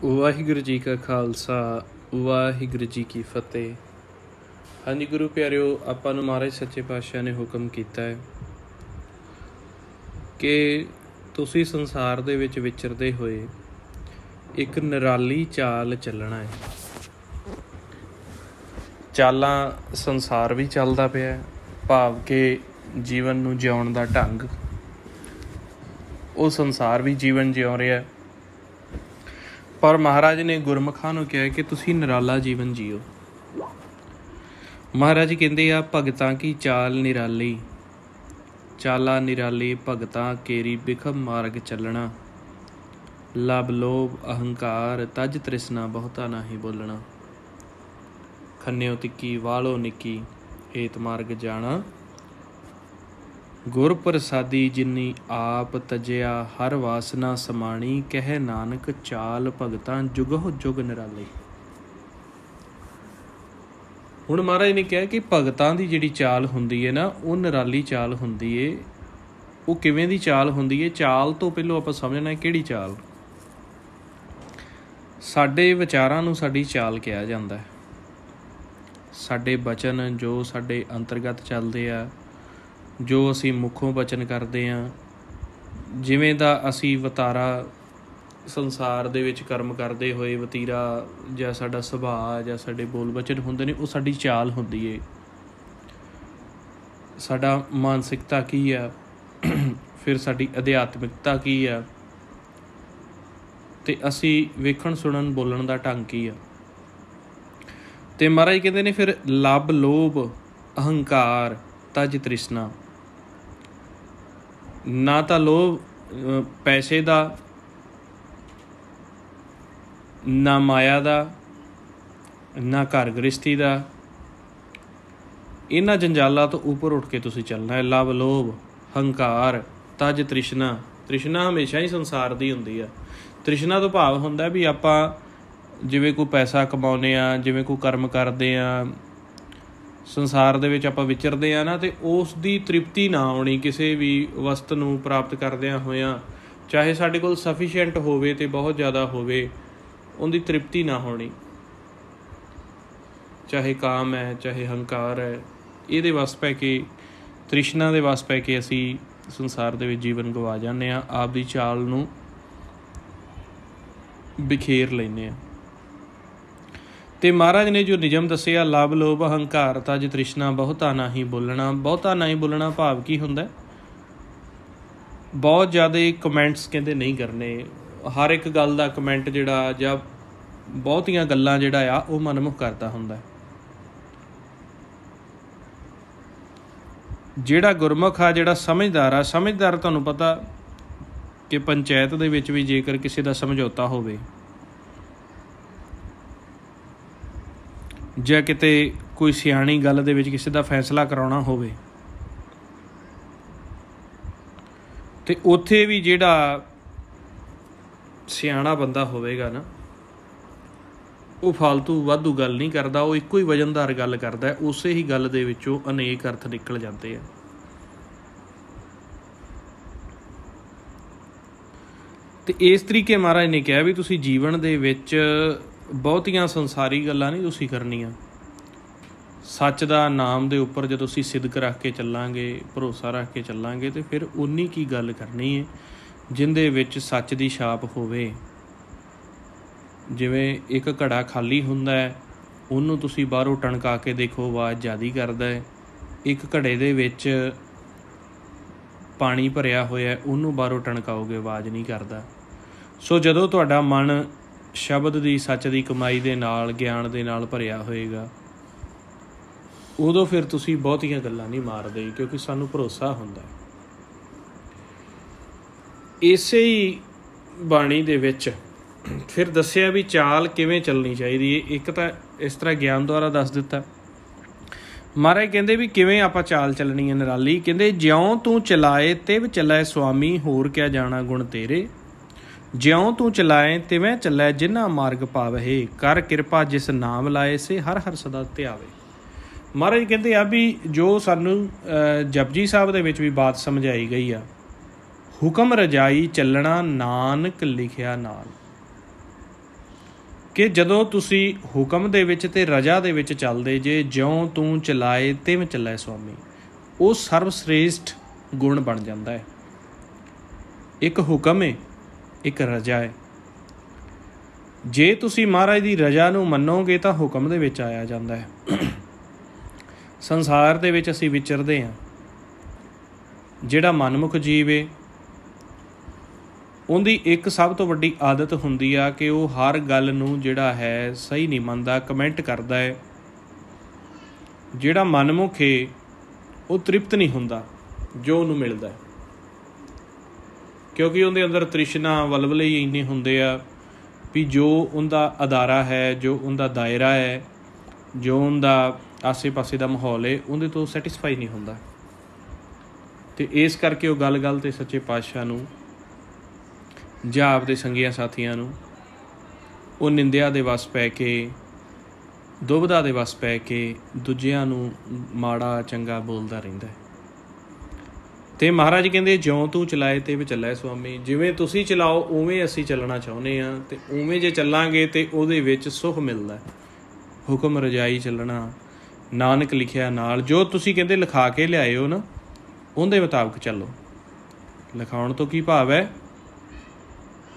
ਵਾਹਿਗੁਰੂ ਜੀ ਕਾ ਖਾਲਸਾ ਵਾਹਿਗੁਰੂ ਜੀ ਕੀ ਫਤਿਹ। ਹਾਂਜੀ ਗੁਰੂ ਪਿਆਰਿਓ, ਆਪਾਂ ਨੂੰ ਮਹਾਰਾਜ ਸੱਚੇ ਪਾਤਸ਼ਾਹ ਨੇ ਹੁਕਮ ਕੀਤਾ ਹੈ ਕਿ ਤੁਸੀਂ ਸੰਸਾਰ ਦੇ ਵਿੱਚ ਵਿਚਰਦੇ ਹੋਏ ਇੱਕ ਨਿਰਾਲੀ ਚਾਲ ਚੱਲਣਾ ਹੈ। ਚਾਲਾਂ ਸੰਸਾਰ ਵੀ ਚੱਲਦਾ ਪਿਆ, ਭਾਵ ਕਿ ਜੀਵਨ ਨੂੰ ਜਿਉਣ ਦਾ ਢੰਗ, ਉਹ ਸੰਸਾਰ ਵੀ ਜੀਵਨ ਜਿਉ ਰਿਹਾ, ਪਰ ਮਹਾਰਾਜ ਨੇ ਗੁਰਮੁਖਾਂ ਨੂੰ ਕਿਹਾ ਕਿ ਤੁਸੀਂ ਨਿਰਾਲਾ ਜੀਵਨ ਜੀਓ। ਮਹਾਰਾਜ ਕਹਿੰਦੇ ਆ, ਭਗਤਾਂ ਕੀ ਚਾਲ ਨਿਰਾਲੀ, ਚਾਲਾ ਨਿਰਾਲੀ ਭਗਤਾਂ ਕੇਰੀ ਬਿਖਮ ਮਾਰਗ ਚੱਲਣਾ, ਲਬ ਲੋਭ ਅਹੰਕਾਰ ਤਜ ਤ੍ਰਿਸ਼ਨਾ ਬਹੁਤਾ ਨਾਹੀ ਬੋਲਣਾ, ਖੰਨਿਓ ਤਿੱਕੀ ਵਾਲੋ ਨਿੱਕੀ ਏਤ ਮਾਰਗ ਜਾਣਾ, ਗੁਰ ਪ੍ਰਸਾਦੀ ਜਿਨੀ ਆਪ ਤਜਿਆ ਹਰ ਵਾਸਨਾ ਸਮਾਣੀ, ਕਹਿ ਨਾਨਕ ਚਾਲ ਭਗਤਾਂ ਜੁਗਹੁ ਜੁਗ ਨਿਰਾਲੀ। ਹੁਣ ਮਹਾਰਾਜ ਨੇ ਕਿਹਾ ਕਿ ਭਗਤਾਂ ਦੀ ਜਿਹੜੀ ਚਾਲ ਹੁੰਦੀ ਹੈ ਨਾ, ਉਹ ਨਿਰਾਲੀ ਚਾਲ ਹੁੰਦੀ ਏ। ਉਹ ਕਿਵੇਂ ਦੀ ਚਾਲ ਹੁੰਦੀ ਏ? ਚਾਲ ਤੋਂ ਪਹਿਲਾਂ ਆਪਾਂ ਸਮਝਣਾ ਕਿਹੜੀ ਚਾਲ। ਸਾਡੇ ਵਿਚਾਰਾਂ ਨੂੰ ਸਾਡੀ ਚਾਲ ਕਿਹਾ ਜਾਂਦਾ ਹੈ। ਸਾਡੇ ਬਚਨ ਜੋ ਸਾਡੇ ਅੰਤਰਗਤ ਚੱਲਦੇ ਆ, ਜੋ ਅਸੀਂ ਮੁੱਖੋਂ ਬਚਨ ਕਰਦੇ ਹਾਂ, ਜਿਵੇਂ ਦਾ ਅਸੀਂ ਵਤਾਰਾ ਸੰਸਾਰ ਦੇ ਵਿੱਚ ਕਰਮ ਕਰਦੇ ਹੋਏ ਵਤੀਰਾ ਜਾਂ ਸਾਡਾ ਸੁਭਾਅ ਜਾਂ ਸਾਡੇ ਬੋਲ ਬਚਨ ਹੁੰਦੇ ਨੇ, ਉਹ ਸਾਡੀ ਚਾਲ ਹੁੰਦੀ ਏ। ਸਾਡਾ ਮਾਨਸਿਕਤਾ ਕੀ ਆ, ਫਿਰ ਸਾਡੀ ਅਧਿਆਤਮਿਕਤਾ ਕੀ ਆ, ਅਤੇ ਅਸੀਂ ਵੇਖਣ ਸੁਣਨ ਬੋਲਣ ਦਾ ਢੰਗ ਕੀ ਆ। ਅਤੇ ਮਹਾਰਾਜ ਕਹਿੰਦੇ ਨੇ ਫਿਰ ਲੱਭ ਲੋਭ ਅਹੰਕਾਰ ਤਜ ਤ੍ਰਿਸ਼ਨਾ, ਨਾ ਤਾਂ ਲੋਭ ਪੈਸੇ ਦਾ, ਨਾ ਮਾਇਆ ਦਾ, ਨਾ ਘਰ ਗ੍ਰਸਤੀ ਦਾ, ਇਹਨਾਂ ਜੰਜਾਲਾਂ ਤੋਂ ਉੱਪਰ ਉੱਠ ਕੇ ਤੁਸੀਂ ਚੱਲਣਾ ਹੈ। ਲਵ ਲੋਭ ਹੰਕਾਰ ਤਜ ਤ੍ਰਿਸ਼ਨਾ, ਤ੍ਰਿਸ਼ਨਾ ਹਮੇਸ਼ਾ ਹੀ ਸੰਸਾਰ ਦੀ ਹੁੰਦੀ ਆ। ਤ੍ਰਿਸ਼ਨਾ ਤੋਂ ਭਾਵ ਹੁੰਦਾ ਵੀ ਆਪਾਂ ਜਿਵੇਂ ਕੋਈ ਪੈਸਾ ਕਮਾਉਂਦੇ ਹਾਂ, ਜਿਵੇਂ ਕੋਈ ਕਰਮ ਕਰਦੇ ਹਾਂ, ਸੰਸਾਰ ਦੇ ਵਿੱਚ ਆਪਾਂ ਵਿਚਰਦੇ ਹਾਂ ਨਾ, ਅਤੇ ਉਸ ਦੀ ਤ੍ਰਿਪਤੀ ਨਾ ਆਉਣੀ ਕਿਸੇ ਵੀ ਵਸਤ ਨੂੰ ਪ੍ਰਾਪਤ ਕਰਦਿਆਂ ਹੋਇਆਂ, ਚਾਹੇ ਸਾਡੇ ਕੋਲ ਸਫੀਸ਼ੀਐਂਟ ਹੋਵੇ ਅਤੇ ਬਹੁਤ ਜ਼ਿਆਦਾ ਹੋਵੇ, ਉਹਦੀ ਤ੍ਰਿਪਤੀ ਨਾ ਹੋਣੀ। ਚਾਹੇ ਕਾਮ ਹੈ, ਚਾਹੇ ਹੰਕਾਰ ਹੈ, ਇਹਦੇ ਵੱਸ ਪੈ ਕੇ, ਤ੍ਰਿਸ਼ਨਾ ਦੇ ਵੱਸ ਪੈ ਕੇ ਅਸੀਂ ਸੰਸਾਰ ਦੇ ਵਿੱਚ ਜੀਵਨ ਗਵਾ ਜਾਂਦੇ ਹਾਂ, ਆਪਦੀ ਚਾਲ ਨੂੰ ਬਿਖੇਰ ਲੈਂਦੇ ਹਾਂ। ਅਤੇ ਮਹਾਰਾਜ ਨੇ ਜੋ ਨਿਯਮ ਦੱਸਿਆ, ਲਵ ਲੋਭ ਅਹੰਕਾਰ ਤਜ ਤ੍ਰਿਸ਼ਨਾ ਬਹੁਤਾ ਨਾ ਹੀ ਬੋਲਣਾ। ਬਹੁਤਾ ਨਾ ਹੀ ਬੋਲਣਾ ਭਾਵ ਕੀ ਹੁੰਦਾ? ਬਹੁਤ ਜ਼ਿਆਦਾ ਕਮੈਂਟਸ ਕਹਿੰਦੇ ਨਹੀਂ ਕਰਨੇ। ਹਰ ਇੱਕ ਗੱਲ ਦਾ ਕਮੈਂਟ ਜਿਹੜਾ, ਜਾਂ ਬਹੁਤੀਆਂ ਗੱਲਾਂ ਜਿਹੜਾ ਆ, ਉਹ ਮਨਮੁਖ ਕਰਦਾ ਹੁੰਦਾ। ਜਿਹੜਾ ਗੁਰਮੁਖ ਆ, ਜਿਹੜਾ ਸਮਝਦਾਰ ਆ, ਸਮਝਦਾਰ ਤੁਹਾਨੂੰ ਪਤਾ ਕਿ ਪੰਚਾਇਤ ਦੇ ਵਿੱਚ ਵੀ ਜੇਕਰ ਕਿਸੇ ਦਾ ਸਮਝੌਤਾ ਹੋਵੇ, ਜਾਂ ਕਿਤੇ ਕੋਈ ਸਿਆਣੀ ਗੱਲ ਦੇ ਵਿੱਚ ਕਿਸੇ ਦਾ ਫੈਸਲਾ ਕਰਾਉਣਾ ਹੋਵੇ, ਅਤੇ ਉੱਥੇ ਵੀ ਜਿਹੜਾ ਸਿਆਣਾ ਬੰਦਾ ਹੋਵੇਗਾ ਨਾ, ਉਹ ਫਾਲਤੂ ਵਾਧੂ ਗੱਲ ਨਹੀਂ ਕਰਦਾ, ਉਹ ਇੱਕੋ ਹੀ ਵਜ਼ਨਦਾਰ ਗੱਲ ਕਰਦਾ। ਉਸੇ ਹੀ ਗੱਲ ਦੇ ਵਿੱਚੋਂ ਅਨੇਕ ਅਰਥ ਨਿਕਲ ਜਾਂਦੇ ਆ। ਅਤੇ ਇਸ ਤਰੀਕੇ ਮਹਾਰਾਜ ਨੇ ਕਿਹਾ ਵੀ ਤੁਸੀਂ ਜੀਵਨ ਦੇ ਵਿੱਚ ਬਹੁਤੀਆਂ ਸੰਸਾਰੀ ਗੱਲਾਂ ਨਹੀਂ ਤੁਸੀਂ ਕਰਨੀਆਂ। ਸੱਚ ਦਾ ਨਾਮ ਦੇ ਉੱਪਰ ਜਦੋਂ ਅਸੀਂ ਸਿਦਕ ਰੱਖ ਕੇ ਚੱਲਾਂਗੇ, ਭਰੋਸਾ ਰੱਖ ਕੇ ਚੱਲਾਂਗੇ, ਅਤੇ ਫਿਰ ਉਨੀ ਕੀ ਗੱਲ ਕਰਨੀ ਹੈ ਜਿਹਦੇ ਵਿੱਚ ਸੱਚ ਦੀ ਛਾਪ ਹੋਵੇ। ਜਿਵੇਂ ਇੱਕ ਘੜਾ ਖਾਲੀ ਹੁੰਦਾ ਹੈ, ਉਹਨੂੰ ਤੁਸੀਂ ਬਾਹਰੋਂ ਟਣਕਾ ਕੇ ਦੇਖੋ, ਆਵਾਜ਼ ਜ਼ਿਆਦਾ ਕਰਦਾ ਹੈ। ਇੱਕ ਘੜੇ ਦੇ ਵਿੱਚ ਪਾਣੀ ਭਰਿਆ ਹੋਇਆ, ਉਹਨੂੰ ਬਾਹਰੋਂ ਟਣਕਾਓਗੇ, ਆਵਾਜ਼ ਨਹੀਂ ਕਰਦਾ। ਸੋ ਜਦੋਂ ਤੁਹਾਡਾ ਮਨ ਸ਼ਬਦ ਦੀ, ਸੱਚ ਦੀ ਕਮਾਈ ਦੇ ਨਾਲ, ਗਿਆਨ ਦੇ ਨਾਲ ਭਰਿਆ ਹੋਏਗਾ, ਉਦੋਂ ਫਿਰ ਤੁਸੀਂ ਬਹੁਤੀਆਂ ਗੱਲਾਂ ਨਹੀਂ ਮਾਰਦੇ, ਕਿਉਂਕਿ ਸਾਨੂੰ ਭਰੋਸਾ ਹੁੰਦਾ। ਇਸੇ ਹੀ ਬਾਣੀ ਦੇ ਵਿੱਚ ਫਿਰ ਦੱਸਿਆ ਵੀ ਚਾਲ ਕਿਵੇਂ ਚੱਲਣੀ ਚਾਹੀਦੀ ਹੈ। ਇੱਕ ਤਾਂ ਇਸ ਤਰ੍ਹਾਂ ਗਿਆਨ ਦੁਆਰਾ ਦੱਸ ਦਿੱਤਾ। ਮਹਾਰਾਜ ਕਹਿੰਦੇ ਵੀ ਕਿਵੇਂ ਆਪਾਂ ਚਾਲ ਚੱਲਣੀ ਹੈ ਨਿਰਾਲੀ। ਕਹਿੰਦੇ ਜਿਉਂ ਤੂੰ ਚਲਾਏ ਤਿਵ ਚੱਲੈ ਸੁਆਮੀ, ਹੋਰ ਕਿਆ ਜਾਣਾ ਗੁਣ ਤੇਰੇ, ਜਿਉਂ ਤੂੰ ਚਲਾਏ ਤਿਵੇਂ ਚੱਲੈ ਜਿਨ੍ਹਾਂ ਮਾਰਗ ਪਾਵਹਿ, ਕਰ ਕਿਰਪਾ ਜਿਸ ਨਾਮ ਲਾਏ ਸੇ ਹਰ ਹਰ ਸਦਾ ਧਿਆਵੇ। ਮਹਾਰਾਜ ਕਹਿੰਦੇ ਆ ਵੀ ਜੋ ਸਾਨੂੰ ਜਪਜੀ ਸਾਹਿਬ ਦੇ ਵਿੱਚ ਵੀ ਬਾਤ ਸਮਝਾਈ ਗਈ ਆ, ਹੁਕਮ ਰਜਾਈ ਚੱਲਣਾ ਨਾਨਕ ਲਿਖਿਆ ਨਾਲ। ਕਿ ਜਦੋਂ ਤੁਸੀਂ ਹੁਕਮ ਦੇ ਵਿੱਚ ਤੇ ਰਜਾ ਦੇ ਵਿੱਚ ਚੱਲਦੇ ਜੇ, ਜਿਉਂ ਤੂੰ ਚਲਾਏ ਤਿਵੇਂ ਚੱਲੇ ਸੁਆਮੀ, ਉਹ ਸਰਵ ਸ੍ਰੇਸ਼ਟ ਗੁਣ ਬਣ ਜਾਂਦਾ ਹੈ। ਇੱਕ ਹੁਕਮ ਹੈ, ਇੱਕ ਰਜਾ ਹੈ। ਜੇ ਤੁਸੀਂ ਮਹਾਰਾਜ ਦੀ ਰਜਾ ਨੂੰ ਮੰਨੋਗੇ ਤਾਂ ਹੁਕਮ ਦੇ ਵਿੱਚ ਆਇਆ ਜਾਂਦਾ ਹੈ। ਸੰਸਾਰ ਦੇ ਵਿੱਚ ਅਸੀਂ ਵਿਚਰਦੇ ਹਾਂ, ਜਿਹੜਾ ਮਨਮੁਖ ਜੀਵ ਹੈ ਉਹਦੀ ਇੱਕ ਸਭ ਤੋਂ ਵੱਡੀ ਆਦਤ ਹੁੰਦੀ ਆ ਕਿ ਉਹ ਹਰ ਗੱਲ ਨੂੰ ਜਿਹੜਾ ਹੈ ਸਹੀ ਨਹੀਂ ਮੰਨਦਾ, ਕਮੈਂਟ ਕਰਦਾ ਹੈ। ਜਿਹੜਾ ਮਨਮੁਖ ਹੈ ਉਹ ਤ੍ਰਿਪਤ ਨਹੀਂ ਹੁੰਦਾ ਜੋ ਉਹਨੂੰ ਮਿਲਦਾ, ਕਿਉਂਕਿ ਉਹਦੇ ਅੰਦਰ ਤ੍ਰਿਸ਼ਨਾ ਵਲਵਲੇ ਹੀ ਇੰਨੇ ਹੁੰਦੇ ਆ ਵੀ ਜੋ ਉਹਦਾ ਅਦਾਰਾ ਹੈ, ਜੋ ਉਹਦਾ ਦਾਇਰਾ ਹੈ, ਜੋ ਉਹਦਾ ਆਸੇ ਪਾਸੇ ਦਾ ਮਾਹੌਲ ਹੈ, ਉਹਦੇ ਤੋਂ ਸੈਟਿਸਫਾਈ ਨਹੀਂ ਹੁੰਦਾ। ਅਤੇ ਇਸ ਕਰਕੇ ਉਹ ਗੱਲ ਤੇ ਸੱਚੇ ਪਾਤਸ਼ਾਹ ਨੂੰ ਜਾਂ ਆਪਦੇ ਸੰਗੀਆਂ ਸਾਥੀਆਂ ਨੂੰ ਉਹ ਨਿੰਦਿਆ ਦੇ ਵੱਸ ਪੈ ਕੇ, ਦੁਬਿਧਾ ਦੇ ਵੱਸ ਪੈ ਕੇ ਦੂਜਿਆਂ ਨੂੰ ਮਾੜਾ ਚੰਗਾ ਬੋਲਦਾ ਰਹਿੰਦਾ ਹੈ। ਅਤੇ ਮਹਾਰਾਜ ਕਹਿੰਦੇ ਜਿਉਂ ਤੂੰ ਚਲਾਏ ਤੇ ਵੀ ਚੱਲੇ ਸੁਆਮੀ, ਜਿਵੇਂ ਤੁਸੀਂ ਚਲਾਓ ਉਵੇਂ ਅਸੀਂ ਚੱਲਣਾ ਚਾਹੁੰਦੇ ਹਾਂ, ਅਤੇ ਉਵੇਂ ਜੇ ਚੱਲਾਂਗੇ ਤਾਂ ਉਹਦੇ ਵਿੱਚ ਸੁੱਖ ਮਿਲਦਾ। ਹੁਕਮ ਰਜਾਈ ਚੱਲਣਾ, ਨਾਨਕ ਲਿਖਿਆ ਨਾਲ, ਜੋ ਤੁਸੀਂ ਕਹਿੰਦੇ ਲਿਖਾ ਕੇ ਲਿਆਏ ਹੋ ਨਾ ਉਹਦੇ ਮੁਤਾਬਕ ਚੱਲੋ। ਲਿਖਾਉਣ ਤੋਂ ਕੀ ਭਾਵ ਹੈ,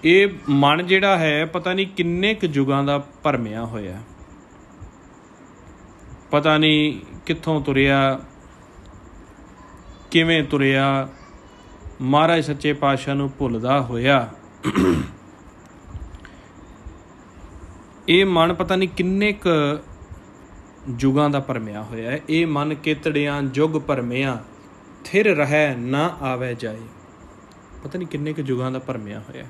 ਇਹ ਮਨ ਜਿਹੜਾ ਹੈ ਪਤਾ ਨਹੀਂ ਕਿੰਨੇ ਕੁ ਯੁਗਾਂ ਦਾ ਭਰਮਿਆ ਹੋਇਆ, ਪਤਾ ਨਹੀਂ ਕਿੱਥੋਂ ਤੁਰਿਆ, ਕਿਵੇਂ ਤੁਰਿਆ, ਮਹਾਰਾਜ ਸੱਚੇ ਪਾਤਸ਼ਾਹ ਨੂੰ ਭੁੱਲਦਾ ਹੋਇਆ। ਇਹ ਮਨ ਪਤਾ ਨਹੀਂ ਕਿੰਨੇ ਕੁ ਯੁਗਾਂ ਦਾ ਭਰਮਿਆ ਹੋਇਆ ਹੈ। ਇਹ ਮਨ ਕੇਤੜਿਆਂ ਜੁਗ ਭਰਮਿਆ, ਥਿਰ ਰਹਿ ਨਾ ਆਵੇ ਜਾਏ। ਪਤਾ ਨਹੀਂ ਕਿੰਨੇ ਕੁ ਯੁਗਾਂ ਦਾ ਭਰਮਿਆ ਹੋਇਆ।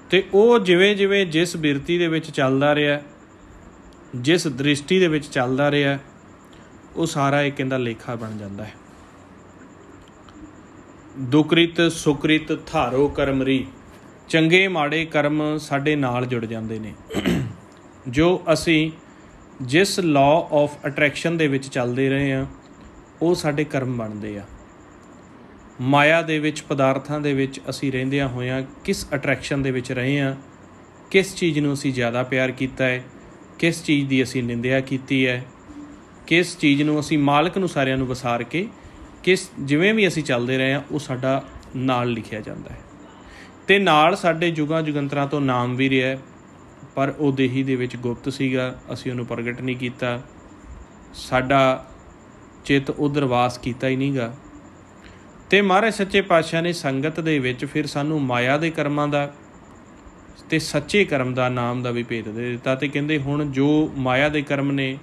ਅਤੇ ਉਹ ਜਿਵੇਂ ਜਿਵੇਂ ਜਿਸ ਬਿਰਤੀ ਦੇ ਵਿੱਚ ਚੱਲਦਾ ਰਿਹਾ, ਜਿਸ ਦ੍ਰਿਸ਼ਟੀ ਦੇ ਵਿੱਚ ਚੱਲਦਾ ਰਿਹਾ, ਉਹ ਸਾਰਾ ਇੱਕ ਇਹਦਾ ਲੇਖਾ ਬਣ ਜਾਂਦਾ ਹੈ। ਦੁਕ੍ਰਿਤ ਸੁਕ੍ਰਿਤ ਥਾਰੋ ਕਰਮਰੀ, ਚੰਗੇ ਮਾੜੇ ਕਰਮ ਸਾਡੇ ਨਾਲ ਜੁੜ ਜਾਂਦੇ ਨੇ। ਜੋ ਅਸੀਂ ਜਿਸ ਲਾਅ ਆਫ ਅਟਰੈਕਸ਼ਨ ਦੇ ਵਿੱਚ ਚੱਲਦੇ ਰਹੇ ਹਾਂ ਉਹ ਸਾਡੇ ਕਰਮ ਬਣਦੇ ਆ। ਮਾਇਆ ਦੇ ਵਿੱਚ, ਪਦਾਰਥਾਂ ਦੇ ਵਿੱਚ ਅਸੀਂ ਰਹਿੰਦਿਆਂ ਹੋਇਆਂ ਕਿਸ ਅਟਰੈਕਸ਼ਨ ਦੇ ਵਿੱਚ ਰਹੇ ਹਾਂ, ਕਿਸ ਚੀਜ਼ ਨੂੰ ਅਸੀਂ ਜ਼ਿਆਦਾ ਪਿਆਰ ਕੀਤਾ ਹੈ, ਕਿਸ ਚੀਜ਼ ਦੀ ਅਸੀਂ ਨਿੰਦਿਆ ਕੀਤੀ ਹੈ, ਕਿਸ ਚੀਜ਼ ਨੂੰ ਅਸੀਂ ਮਾਲਕ ਨੂੰ ਸਾਰਿਆਂ ਨੂੰ ਵਿਸਾਰ ਕੇ ਜਿਵੇਂ ਵੀ ਅਸੀਂ ਚੱਲਦੇ ਰਹੇ ਹਾਂ ਉਹ ਸਾਡਾ ਨਾਲ ਲਿਖਿਆ ਜਾਂਦਾ ਹੈ। ਅਤੇ ਨਾਲ ਸਾਡੇ ਯੁਗਾਂ ਯੁਗੰਤਰਾਂ ਤੋਂ ਨਾਮ ਵੀ ਰਿਹਾ, ਪਰ ਉਹ ਦੇਹੀ ਦੇ ਵਿੱਚ ਗੁਪਤ ਸੀਗਾ, ਅਸੀਂ ਉਹਨੂੰ ਪ੍ਰਗਟ ਨਹੀਂ ਕੀਤਾ, ਸਾਡਾ ਚਿੱਤ ਉੱਧਰ ਵਾਸ ਕੀਤਾ ਹੀ ਨਹੀਂ ਗਾ। ਅਤੇ ਮਹਾਰਾਜ ਸੱਚੇ ਪਾਤਸ਼ਾਹ ਨੇ ਸੰਗਤ ਦੇ ਵਿੱਚ ਫਿਰ ਸਾਨੂੰ ਮਾਇਆ ਦੇ ਕਰਮਾਂ ਦਾ ਅਤੇ ਸੱਚੇ ਕਰਮ ਦਾ, ਨਾਮ ਦਾ ਵੀ ਭੇਦ ਦੇ ਦਿੱਤਾ। ਅਤੇ ਕਹਿੰਦੇ ਹੁਣ ਜੋ ਮਾਇਆ ਦੇ ਕਰਮ ਨੇ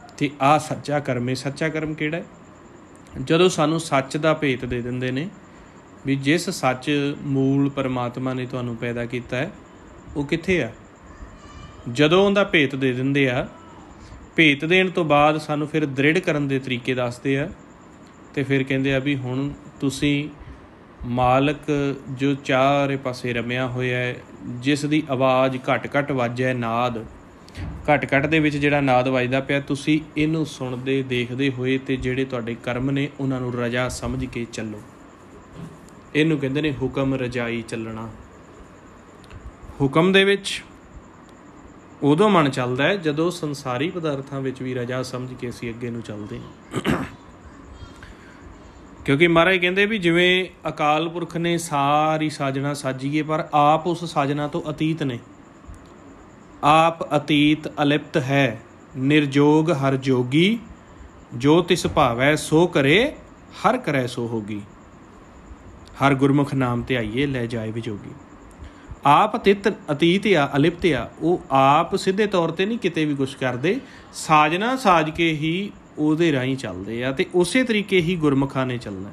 ਅਤੇ ਆਹ ਸੱਚਾ ਕਰਮ ਹੈ। ਸੱਚਾ ਕਰਮ ਕਿਹੜਾ ਹੈ? ਜਦੋਂ ਸਾਨੂੰ ਸੱਚ ਦਾ ਭੇਤ ਦੇ ਦਿੰਦੇ ਨੇ ਵੀ ਜਿਸ ਸੱਚ ਮੂਲ ਪਰਮਾਤਮਾ ਨੇ ਤੁਹਾਨੂੰ ਪੈਦਾ ਕੀਤਾ ਹੈ ਉਹ ਕਿੱਥੇ ਆ। ਜਦੋਂ ਉਹਦਾ ਭੇਤ ਦੇ ਦਿੰਦੇ ਆ, ਭੇਤ ਦੇਣ ਤੋਂ ਬਾਅਦ ਸਾਨੂੰ ਫਿਰ ਦ੍ਰਿੜ ਕਰਨ ਦੇ ਤਰੀਕੇ ਦੱਸਦੇ ਆ, ਅਤੇ ਫਿਰ ਕਹਿੰਦੇ ਆ ਵੀ ਹੁਣ ਤੁਸੀਂ ਮਾਲਕ ਜੋ ਚਾਰੇ ਪਾਸੇ ਰਮਿਆ ਹੋਇਆ ਹੈ, ਜਿਸ ਦੀ ਆਵਾਜ਼ ਘੱਟ ਘੱਟ ਵੱਜੇ, ਨਾਦ ਘੱਟ ਘੱਟ ਦੇ ਵਿੱਚ ਜਿਹੜਾ ਨਾਦ ਵੱਜਦਾ ਪਿਆ, ਤੁਸੀਂ ਇਹਨੂੰ ਸੁਣਦੇ ਦੇਖਦੇ ਹੋਏ ਅਤੇ ਜਿਹੜੇ ਤੁਹਾਡੇ ਕਰਮ ਨੇ ਉਹਨਾਂ ਨੂੰ ਰਜਾ ਸਮਝ ਕੇ ਚੱਲੋ। ਇਹਨੂੰ ਕਹਿੰਦੇ ਨੇ ਹੁਕਮ ਰਜਾਈ ਚੱਲਣਾ। ਹੁਕਮ ਦੇ ਵਿੱਚ ਉਦੋਂ ਮਨ ਚੱਲਦਾ ਹੈ ਜਦੋਂ ਸੰਸਾਰੀ ਪਦਾਰਥਾਂ ਵਿੱਚ ਵੀ ਰਜਾ ਸਮਝ ਕੇ ਅਸੀਂ ਅੱਗੇ ਨੂੰ ਚੱਲਦੇ ਹਾਂ। ਕਿਉਂਕਿ ਮਹਾਰਾਜ ਕਹਿੰਦੇ ਵੀ ਜਿਵੇਂ ਅਕਾਲ ਪੁਰਖ ਨੇ ਸਾਰੀ ਸਾਜਣਾ ਸਾਜੀਏ, ਪਰ ਆਪ ਉਸ ਸਾਜਣਾ ਤੋਂ ਅਤੀਤ ਨੇ। ਆਪ ਅਤੀਤ ਅਲਿਪਤ ਹੈ, ਨਿਰਜੋਗ ਹਰ ਜੋਗੀ, ਜੋ ਤਿਸ ਭਾਵੈ ਸੋ ਕਰੇ, ਹਰ ਕਰੈ ਸੋ ਹੋਗੀ। ਹਰ ਗੁਰਮੁਖ ਨਾਮ ਧਿਆਈਏ, ਲੈ ਜਾਏ ਵਿਜੋਗੀ। ਆਪ ਅਤੀਤ ਆ, ਅਲਿਪਤ ਆ, ਉਹ ਆਪ ਸਿੱਧੇ ਤੌਰ 'ਤੇ ਨਹੀਂ ਕਿਤੇ ਵੀ ਕੁਛ ਕਰਦੇ, ਸਾਜਣਾ ਸਾਜ ਕੇ ਹੀ ਉਹਦੇ ਰਾਹੀਂ ਚੱਲਦੇ ਆ, ਅਤੇ ਉਸੇ ਤਰੀਕੇ ਹੀ ਗੁਰਮੁਖਾਂ ਨੇ ਚੱਲਣਾ।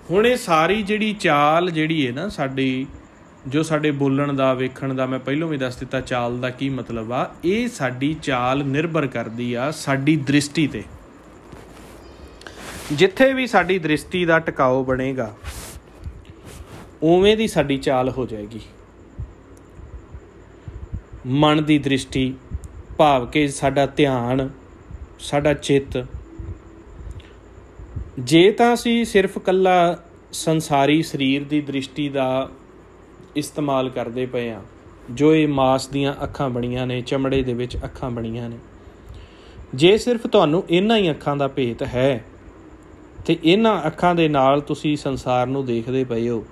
ਹੁਣ ਇਹ ਸਾਰੀ ਜਿਹੜੀ ਚਾਲ ਜਿਹੜੀ ਹੈ ਨਾ ਸਾਡੀ, ਜੋ ਸਾਡੇ ਬੋਲਣ ਦਾ, ਵੇਖਣ ਦਾ, ਮੈਂ ਪਹਿਲੋਂ ਵੀ ਦੱਸ ਦਿੱਤਾ ਚਾਲ ਦਾ ਕੀ ਮਤਲਬ ਆ। ਇਹ ਸਾਡੀ ਚਾਲ ਨਿਰਭਰ ਕਰਦੀ ਆ ਸਾਡੀ ਦ੍ਰਿਸ਼ਟੀ 'ਤੇ। ਜਿੱਥੇ ਵੀ ਸਾਡੀ ਦ੍ਰਿਸ਼ਟੀ ਦਾ ਟਿਕਾਓ ਬਣੇਗਾ ਉਵੇਂ ਦੀ ਸਾਡੀ ਚਾਲ ਹੋ ਜਾਏਗੀ। ਮਨ ਦੀ ਦ੍ਰਿਸ਼ਟੀ ਭਾਵ ਕਿ ਸਾਡਾ ਧਿਆਨ, ਸਾਡਾ ਚਿੱਤ, ਜੇ ਤਾਂ ਅਸੀਂ ਸਿਰਫ ਇਕੱਲਾ ਸੰਸਾਰੀ ਸਰੀਰ ਦੀ ਦ੍ਰਿਸ਼ਟੀ ਦਾ ਇਸਤੇਮਾਲ ਕਰਦੇ ਪਏ ਹਾਂ ਜੋ ਇਹ ਮਾਸ ਦੀਆਂ ਅੱਖਾਂ ਬਣੀਆਂ ਨੇ, ਚਮੜੇ ਦੇ ਵਿੱਚ ਅੱਖਾਂ ਬਣੀਆਂ ਨੇ। ਜੇ ਸਿਰਫ ਤੁਹਾਨੂੰ ਇਹਨਾਂ ਹੀ ਅੱਖਾਂ ਦਾ ਭੇਤ ਹੈ ਅਤੇ ਇਹਨਾਂ ਅੱਖਾਂ ਦੇ ਨਾਲ ਤੁਸੀਂ ਸੰਸਾਰ ਨੂੰ ਦੇਖਦੇ ਪਏ ਹੋ,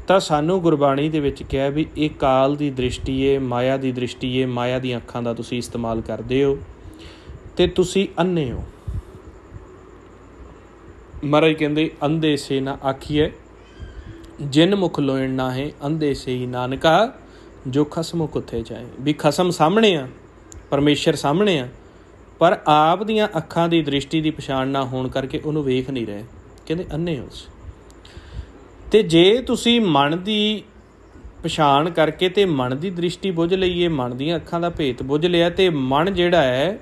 ਤਾਂ ਸਾਨੂੰ ਗੁਰਬਾਣੀ ਦੇ ਵਿੱਚ ਕਿਹਾ ਵੀ ਇਹ ਕਾਲ ਦੀ ਦ੍ਰਿਸ਼ਟੀ ਹੈ, ਮਾਇਆ ਦੀ ਦ੍ਰਿਸ਼ਟੀ ਹੈ, ਮਾਇਆ ਦੀਆਂ ਅੱਖਾਂ ਦਾ ਤੁਸੀਂ ਇਸਤੇਮਾਲ ਕਰਦੇ ਹੋ ਅਤੇ ਤੁਸੀਂ ਅੰਨੇ ਹੋ। ਮਹਾਰਾਜ ਕਹਿੰਦੇ ਅੰਧੇ ਸੇ ਨਾ ਆਖੀਐ ਜਿਨ ਮੁਖ ਲੋਇਣ ਨਾ ਹੈ, ਅੰਧੇ ਸੇ ਹੀ ਨਾਨਕਾ ਜੋ ਖਸਮੋ ਕੁੱਥੇ ਚਾਹੇ। ਵੀ ਖਸਮ ਸਾਹਮਣੇ ਆ, ਪਰਮੇਸ਼ਰ ਸਾਹਮਣੇ ਆ, ਪਰ ਆਪ ਦੀਆਂ ਅੱਖਾਂ ਦੀ ਦ੍ਰਿਸ਼ਟੀ ਦੀ ਪਛਾਣ ਨਾ ਹੋਣ ਕਰਕੇ ਉਹਨੂੰ ਵੇਖ ਨਹੀਂ ਰਹੇ। ਕਹਿੰਦੇ ਅੰਨੇ ਹੋ। ਅਤੇ ਜੇ ਤੁਸੀਂ ਮਨ ਦੀ ਪਛਾਣ ਕਰਕੇ ਅਤੇ ਮਨ ਦੀ ਦ੍ਰਿਸ਼ਟੀ ਬੁੱਝ ਲਈਏ, ਮਨ ਦੀਆਂ ਅੱਖਾਂ ਦਾ ਭੇਤ ਬੁੱਝ ਲਿਆ, ਅਤੇ ਮਨ ਜਿਹੜਾ ਹੈ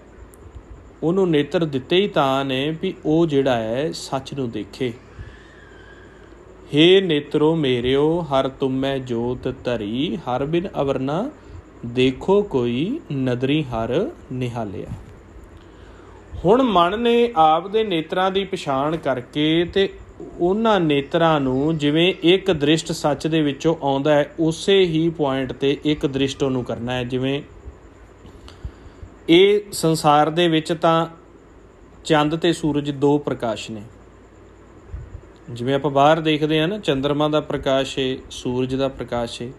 ਉਹਨੂੰ ਨੇਤਰ ਦਿੱਤੇ ਹੀ ਤਾਂ ਨੇ ਵੀ ਉਹ ਜਿਹੜਾ ਹੈ ਸੱਚ ਨੂੰ ਦੇਖੇ। ਹੇ ਨੇਤਰੋ ਮੇਰਿਓ ਹਰ ਤੁਮੈ ਜੋਤ ਧਰੀ, ਹਰ ਬਿਨ ਅਵਰਨਾ ਦੇਖੋ ਕੋਈ ਨਦਰੀ ਹਰ ਨਿਹਾਲਿਆ। ਹੁਣ ਮਨ ਨੇ ਆਪ ਦੇ ਨੇਤਰਾਂ ਦੀ ਪਛਾਣ ਕਰਕੇ ਅਤੇ ਉਹਨਾਂ ਨੇਤਰਾਂ ਨੂੰ ਜਿਵੇਂ ਇੱਕ ਦ੍ਰਿਸ਼ਟ ਸੱਚ ਦੇ ਵਿੱਚੋਂ ਆਉਂਦਾ ਹੈ, ਉਸੇ ਹੀ ਪੁਆਇੰਟ 'ਤੇ ਇੱਕ ਦ੍ਰਿਸ਼ਟ ਉਹਨੂੰ ਕਰਨਾ ਹੈ। ਜਿਵੇਂ ਇਹ ਸੰਸਾਰ ਦੇ ਵਿੱਚ ਤਾਂ ਚੰਦ ਅਤੇ ਸੂਰਜ ਦੋ ਪ੍ਰਕਾਸ਼ ਨੇ। ਜਿਵੇਂ ਆਪਾਂ ਬਾਹਰ ਦੇਖਦੇ ਹਾਂ ਨਾ, ਚੰਦਰਮਾ ਦਾ ਪ੍ਰਕਾਸ਼ ਹੈ, ਸੂਰਜ ਦਾ ਪ੍ਰਕਾਸ਼ ਹੈ।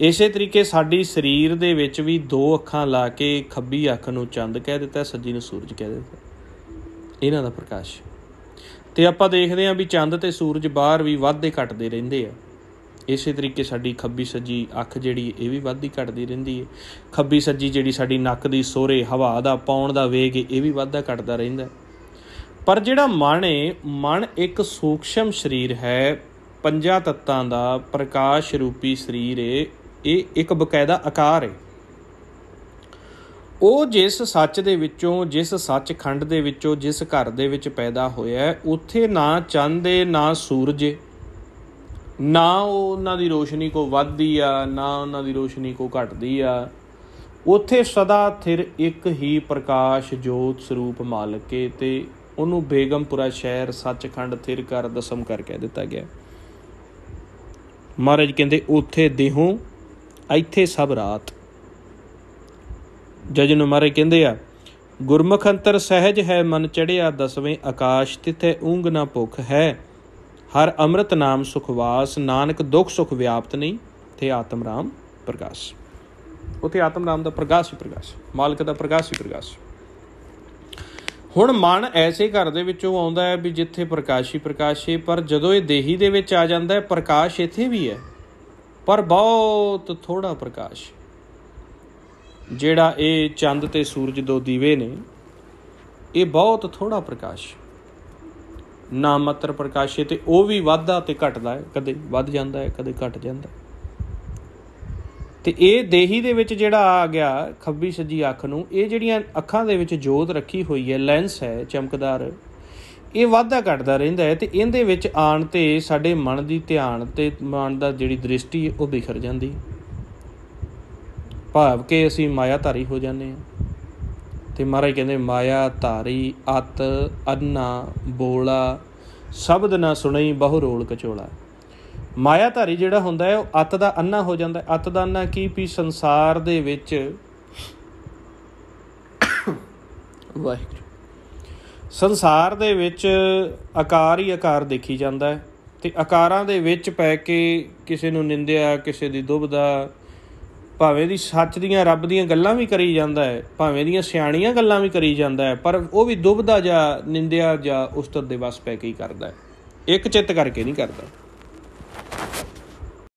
ਇਸੇ ਤਰੀਕੇ ਸਾਡੀ ਸਰੀਰ ਦੇ ਵਿੱਚ ਵੀ ਦੋ ਅੱਖਾਂ ਲਾ ਕੇ ਖੱਬੀ ਅੱਖ ਨੂੰ ਚੰਦ ਕਹਿ ਦਿੱਤਾ, ਸੱਜੀ ਨੂੰ ਸੂਰਜ ਕਹਿ ਦਿੱਤਾ, ਇਹਨਾਂ ਦਾ ਪ੍ਰਕਾਸ਼। ਅਤੇ ਆਪਾਂ ਦੇਖਦੇ ਹਾਂ ਵੀ ਚੰਦ ਅਤੇ ਸੂਰਜ ਬਾਹਰ ਵੀ ਵੱਧਦੇ ਘੱਟਦੇ ਰਹਿੰਦੇ ਆ। ਇਸੇ ਤਰੀਕੇ ਸਾਡੀ ਖੱਬੀ ਸੱਜੀ ਅੱਖ ਜਿਹੜੀ ਇਹ ਵੀ ਵੱਧਦੀ ਘੱਟਦੀ ਰਹਿੰਦੀ ਹੈ। ਖੱਬੀ ਸੱਜੀ ਜਿਹੜੀ ਸਾਡੀ ਨੱਕ ਦੀ ਸੋਰੇ, ਹਵਾ ਦਾ ਪਾਉਣ ਦਾ ਵੇਗ, ਇਹ ਵੀ ਵੱਧਦਾ ਘੱਟਦਾ ਰਹਿੰਦਾ। ਪਰ ਜਿਹੜਾ ਮਨ ਹੈ, ਮਨ ਇੱਕ ਸੂਖਸ਼ਮ ਸਰੀਰ ਹੈ, ਪੰਜਾਂ ਤੱਤਾਂ ਦਾ ਪ੍ਰਕਾਸ਼ ਰੂਪੀ ਸਰੀਰ ਹੈ। ਇਹ ਇੱਕ ਬਕਾਇਦਾ ਆਕਾਰ ਹੈ। ਉਹ ਜਿਸ ਸੱਚ ਦੇ ਵਿੱਚੋਂ, ਜਿਸ ਸੱਚਖੰਡ ਦੇ ਵਿੱਚੋਂ, ਜਿਸ ਘਰ ਦੇ ਵਿੱਚ ਪੈਦਾ ਹੋਇਆ, ਉੱਥੇ ਨਾ ਚੰਦ ਹੈ, ਨਾ ਸੂਰਜ, ਨਾ ਉਹਨਾਂ ਦੀ ਰੋਸ਼ਨੀ ਕੋ ਵੱਧਦੀ ਆ, ਨਾ ਉਹਨਾਂ ਦੀ ਰੋਸ਼ਨੀ ਕੋ ਘਟਦੀ ਆ। ਉੱਥੇ ਸਦਾ ਥਿਰ ਇੱਕ ਹੀ ਪ੍ਰਕਾਸ਼ ਜੋਤ ਸਰੂਪ ਮਾਲਕ ਹੈ, ਅਤੇ ਉਹਨੂੰ ਬੇਗਮਪੁਰਾ ਸ਼ਹਿਰ ਸੱਚਖੰਡ ਥਿਰ ਕਰ ਦਸਮ ਕਰ ਕਹਿ ਦਿੱਤਾ ਗਿਆ। ਮਹਾਰਾਜ ਕਹਿੰਦੇ ਉੱਥੇ ਦੇਹੋਂ ਇੱਥੇ ਸਭ ਰਾਤ। ਜਜ ਨੂੰ ਮਹਾਰਾਜ ਕਹਿੰਦੇ ਆ, ਗੁਰਮੁਖ ਅੰਤਰ ਸਹਿਜ ਹੈ ਮਨ ਚੜ੍ਹਿਆ ਦਸਵੇਂ ਆਕਾਸ਼, ਤਿੱਥੇ ਊਂਘ ਨਾ ਭੁੱਖ ਹੈ, ਹਰ ਅੰਮ੍ਰਿਤ ਨਾਮ ਸੁਖਵਾਸ, ਨਾਨਕ ਦੁੱਖ ਸੁਖ ਵਿਆਪਤ ਨਹੀਂ, ਤੇ ਆਤਮ ਰਾਮ ਪ੍ਰਕਾਸ਼। ਉੱਥੇ ਆਤਮ ਰਾਮ ਦਾ ਪ੍ਰਕਾਸ਼ ਹੀ ਪ੍ਰਕਾਸ਼, ਮਾਲਕ ਦਾ ਪ੍ਰਕਾਸ਼ ਹੀ ਪ੍ਰਕਾਸ਼। ਹੁਣ ਮਨ ਐਸੇ ਘਰ ਦੇ ਵਿੱਚੋਂ ਆਉਂਦਾ ਹੈ ਵੀ ਜਿੱਥੇ ਪ੍ਰਕਾਸ਼ ਹੀ ਪ੍ਰਕਾਸ਼ ਹੈ, ਪਰ ਜਦੋਂ ਇਹ ਦੇਹੀ ਦੇ ਵਿੱਚ ਆ ਜਾਂਦਾ ਹੈ, ਪ੍ਰਕਾਸ਼ ਇੱਥੇ ਵੀ ਹੈ, ਪਰ ਬਹੁਤ ਥੋੜ੍ਹਾ ਪ੍ਰਕਾਸ਼। ਜਿਹੜਾ ਇਹ ਚੰਦ ਅਤੇ ਸੂਰਜ ਦੋ ਦੀਵੇ ਨੇ, ਇਹ ਬਹੁਤ ਥੋੜ੍ਹਾ ਪ੍ਰਕਾਸ਼, ਨਾ ਮਾਤਰ ਪ੍ਰਕਾਸ਼ ਹੈ, ਅਤੇ ਉਹ ਵੀ ਵੱਧਦਾ ਅਤੇ ਘਟਦਾ ਹੈ, ਕਦੇ ਵੱਧ ਜਾਂਦਾ ਹੈ, ਕਦੇ ਘਟ ਜਾਂਦਾ। ਅਤੇ ਇਹ ਦੇਹੀ ਦੇ ਵਿੱਚ ਜਿਹੜਾ ਆ ਗਿਆ ਖੱਬੀ ਸੱਜੀ ਅੱਖ ਨੂੰ, ਇਹ ਜਿਹੜੀਆਂ ਅੱਖਾਂ ਦੇ ਵਿੱਚ ਜੋਤ ਰੱਖੀ ਹੋਈ ਹੈ, ਲੈਂਸ ਹੈ ਚਮਕਦਾਰ, ਇਹ ਵੱਧਦਾ ਘਟਦਾ ਰਹਿੰਦਾ ਹੈ। ਅਤੇ ਇਹਦੇ ਵਿੱਚ ਆਉਣ 'ਤੇ ਸਾਡੇ ਮਨ ਦੀ ਧਿਆਨ ਅਤੇ ਮਨ ਦਾ ਜਿਹੜੀ ਦ੍ਰਿਸ਼ਟੀ ਉਹ ਬਿਖਰ ਜਾਂਦੀ, ਭਾਵ ਕਿ ਅਸੀਂ ਮਾਇਆ ਧਾਰੀ ਹੋ ਜਾਂਦੇ ਹਾਂ। ਅਤੇ ਮਹਾਰਾਜ ਕਹਿੰਦੇ ਮਾਇਆ ਧਾਰੀ ਅਤ ਅੰਨਾ ਬੋਲਾ, ਸ਼ਬਦ ਨਾ ਸੁਣਈ ਬਹੁ ਰੋਲ ਕਚੋਲਾ। ਮਾਇਆ ਧਾਰੀ ਜਿਹੜਾ ਹੁੰਦਾ ਹੈ ਉਹ ਅੱਤ ਦਾ ਅੰਨਾ ਹੋ ਜਾਂਦਾ। ਅੱਤ ਦਾ ਅੰਨਾ ਕੀ? ਵੀ ਸੰਸਾਰ ਦੇ ਵਿੱਚ ਵਾਹਿਗੁਰੂ, ਸੰਸਾਰ ਦੇ ਵਿੱਚ ਆਕਾਰ ਹੀ ਆਕਾਰ ਦੇਖੀ ਜਾਂਦਾ ਹੈ, ਅਤੇ ਆਕਾਰਾਂ ਦੇ ਵਿੱਚ ਪੈ ਕੇ ਕਿਸੇ ਨੂੰ ਨਿੰਦਿਆ, ਕਿਸੇ ਦੀ ਦੁਬਦਾ, ਭਾਵੇਂ ਦੀ ਸੱਚ ਦੀਆਂ ਰੱਬ ਦੀਆਂ ਗੱਲਾਂ ਵੀ ਕਰੀ ਜਾਂਦਾ ਹੈ, ਭਾਵੇਂ ਦੀਆਂ ਸਿਆਣੀਆਂ ਗੱਲਾਂ ਵੀ ਕਰੀ ਜਾਂਦਾ ਹੈ, ਪਰ ਉਹ ਵੀ ਦੁਬਦਾ ਜਾਂ ਨਿੰਦਿਆ ਜਾਂ ਉਸਤਤ ਦੇ ਵੱਸ ਪੈ ਕੇ ਹੀ ਕਰਦਾ ਹੈ, ਇੱਕ ਚਿੱਤ ਕਰਕੇ ਨਹੀਂ ਕਰਦਾ।